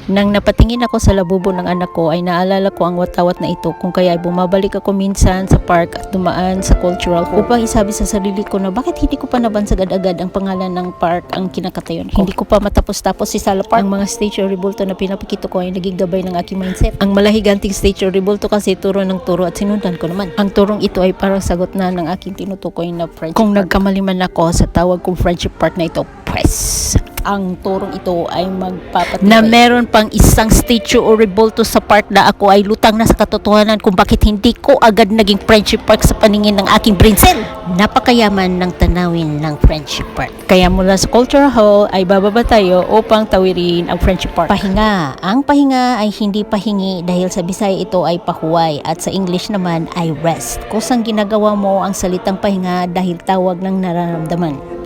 Nang napatingin ako sa labubo ng anak ko ay naalala ko ang watawat na ito, kung kaya ay bumabalik ako minsan sa park at dumaan sa cultural upang isabi sa sarili ko na bakit hindi ko pa nabansag agad ang pangalan ng park ang kinakatayon ko. Hindi ko pa matapos-tapos si Sala Park. Ang mga statue rebulto na pinapakita ko ay naging gabay ng aking mindset. Ang malahiganting statue rebulto kasi turo ng turo at sinundan ko naman. Ang turong ito ay parang sagot na ng aking tinutukoy na friendship park. Kung nagkamali man ako sa tawag kong friendship park na ito, press. Ang turong ito ay magpapatibay na meron pang isang statue o rebulto sa park na ako ay lutang na sa katotohanan kung bakit hindi ko agad naging friendship park sa paningin ng aking brain cell. Napakayaman ng tanawin ng friendship park. Kaya mula sa Cultural Hall ay bababa tayo upang tawirin ang friendship park. Pahinga. Ang pahinga ay hindi pahingi dahil sa Bisaya ito ay pahuway at sa English naman ay rest. Kusang ginagawa mo ang salitang pahinga dahil tawag ng nararamdaman.